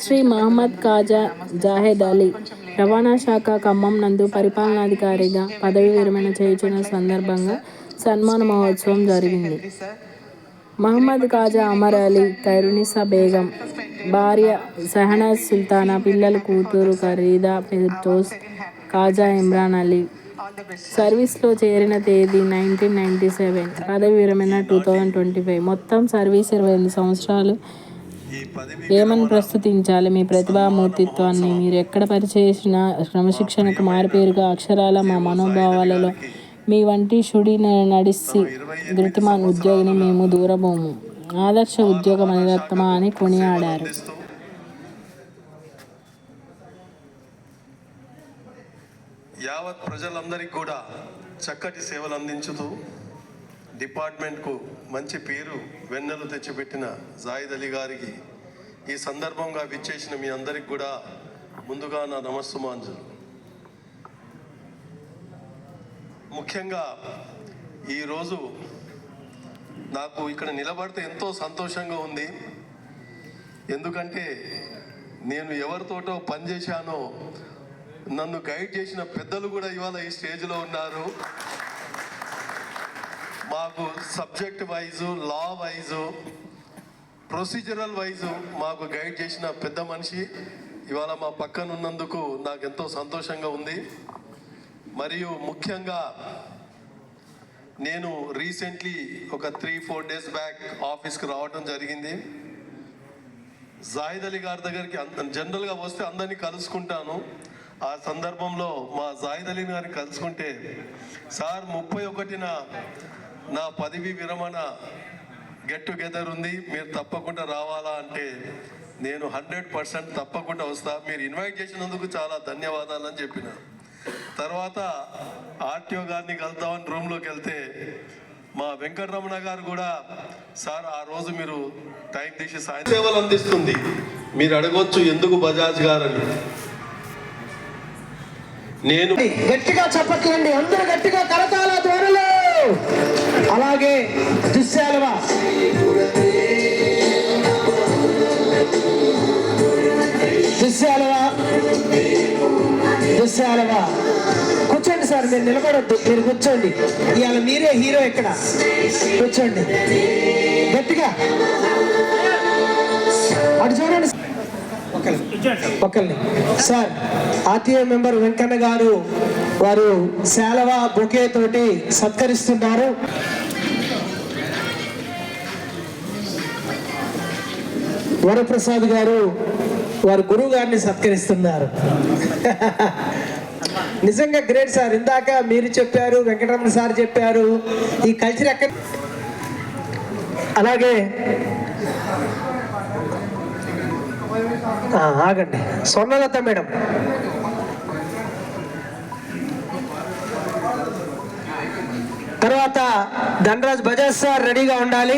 శ్రీ మహమ్మద్ ఖాజా జాహెద్ అలీ రవాణా శాఖ ఖమ్మం నందు పరిపాలనాధికారిగా పదవి విరమణ చేయుచున్న సందర్భంగా సన్మాన మహోత్సవం జరిగింది. మహమ్మద్ ఖాజా అమర్ అలీ, ఖైరునిసా బేగం, భార్య షహనాజ్ సుల్తానా, పిల్లలు కూతురు ఖరీదా ఫిర్దౌస్, ఖాజా ఇమ్రాన్ అలీ. సర్వీస్లో చేరిన తేదీ 1997, పదవి విరమణ 2025. మొత్తం సర్వీస్ 28 సంవత్సరాలు. ఏమని ప్రస్తుతించాలి మీ ప్రతిభామూర్తిత్వాన్ని? మీరు ఎక్కడ పనిచేసినా క్రమశిక్షణకు మారుపేరుగా అక్షరాల మా మనోభావాలలో మీ వంటి షుడి నడిసి ధృతిమాన్ ఉద్యోగిని మేము దూరబోము. ఆదర్శ ఉద్యోగ మణిరత్నమా అని కొనియాడారు. యావత్ ప్రజలందరికీ కూడా చక్కటి సేవలు అందించుతూ డిపార్ట్మెంట్కు మంచి పేరు వెన్నెలు తెచ్చిపెట్టిన జాహిద్ అలీ గారికి ఈ సందర్భంగా విచ్చేసిన మీ అందరికి కూడా ముందుగా నా నమస్సుమాంజలు. ముఖ్యంగా ఈరోజు నాకు ఇక్కడ నిలబడితే ఎంతో సంతోషంగా ఉంది. ఎందుకంటే నేను ఎవరితోటో పనిచేశానో నన్ను గైడ్ చేసిన పెద్దలు కూడా ఇవాళ ఈ స్టేజ్లో ఉన్నారు. మాకు సబ్జెక్ట్ వైజు, లా వైజు, ప్రొసీజరల్ వైజు మాకు గైడ్ చేసిన పెద్ద మనిషి ఇవాళ మా పక్కన ఉన్నందుకు నాకు ఎంతో సంతోషంగా ఉంది. మరియు ముఖ్యంగా నేను రీసెంట్లీ ఒక 3-4 డేస్ బ్యాక్ ఆఫీస్కి రావడం జరిగింది. జాహిద్ అలీ గారి దగ్గరికి జనరల్గా వస్తే అందరినీ కలుసుకుంటాను. ఆ సందర్భంలో మా జాహిద్ అలీ గారిని కలుసుకుంటే, సార్ 31న నా పదవి విరమణ గెట్ టుగెదర్ ఉంది, మీరు తప్పకుండా రావాలా అంటే నేను 100% తప్పకుండా వస్తా, మీరు ఇన్వైట్ చేసినందుకు చాలా ధన్యవాదాలు అని చెప్పిన. తర్వాత ఆర్టీఓ గారిని కలుద్దామని రూమ్లోకి వెళ్తే మా వెంకటరమణ గారు కూడా, సార్ ఆ రోజు మీరు టైం తీసి సాయం సేవలు అందిస్తుంది, మీరు అడగొచ్చు ఎందుకు బజాజ్ గారని. నేను గట్టిగా చెప్పట్లండి, అందరూ గట్టిగా కరతాల ధ్వనులు. అలాగే దుశ్శాలవ కూర్చోండి సార్, మీరు నిలబడొద్దు, మీరు కూర్చోండి. ఇవాళ మీరే హీరో, ఇక్కడ కూర్చోండి గట్టిగా. అటు చూడండి ఒకరిని. సార్ ఆర్టీఓ మెంబర్ వెంకన్న గారు వారు శాలవ బొకే తోటి సత్కరిస్తున్నారు. వరప్రసాద్ గారు వారు గురువు గారిని సత్కరిస్తున్నారు. నిజంగా గ్రేట్ సార్. ఇందాక మీరు చెప్పారు, వెంకటరమణ సార్ చెప్పారు, ఈ కల్చర్ ఎక్కడ. అలాగే ఆగండి, స్వర్ణలత మేడం. తర్వాత ధనరాజ్ బజాజ్ సార్ రెడీగా ఉండాలి.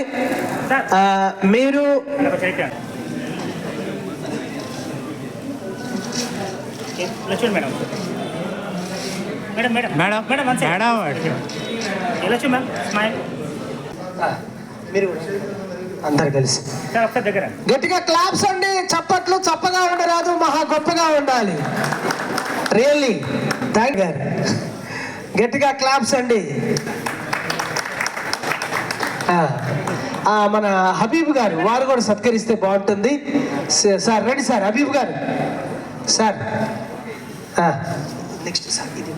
మీరు మీరు అందరు కలిసి గట్టిగా క్లాప్స్ అండి, చప్పట్లు. చప్పగా ఉండరాదు, మహా గొప్పగా ఉండాలి. రియల్లీ థ్యాంక్ గారు. గట్టిగా క్లాప్స్ అండి. మన హబీబ్ గారు వారు కూడా సత్కరిస్తే బాగుంటుంది. సార్ రండి సార్, హబీబ్ గారు సార్. నెక్స్ట్ సార్ ఇది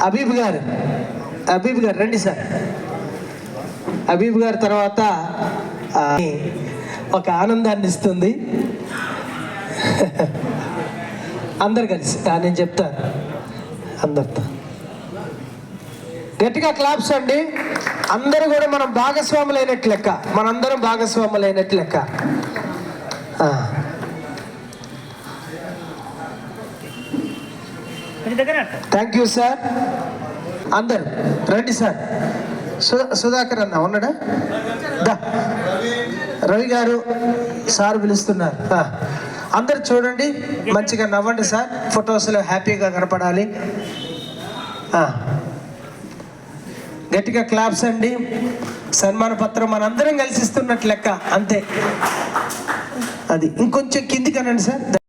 హబీబ్ గారు, హబీబ్ గారు రండి సార్. హబీబ్ గారు తర్వాత ఒక ఆనందాన్ని ఇస్తుంది. అందరు కలిసి నేను చెప్తాను అందరితో. గట్టిగా క్లాప్స్ అండి. అందరూ కూడా మనం భాగస్వాములైనట్టు లెక్క, మనందరం భాగస్వాములైనట్టు లెక్క. Thank you sir. అందరు రండి సార్. సుధాకర్ అన్న ఉన్నాడా? రవి గారు సార్ పిలుస్తున్నారు. అందరు చూడండి, మంచిగా నవ్వండి సార్, ఫొటోస్లో హ్యాపీగా కనపడాలి. గట్టిగా క్లాప్స్ అండి. సన్మాన పత్రం మనందరం కలిసి ఇస్తున్నట్లు లెక్క, అంతే. అది ఇంకొంచెం కిందికి అనండి సార్.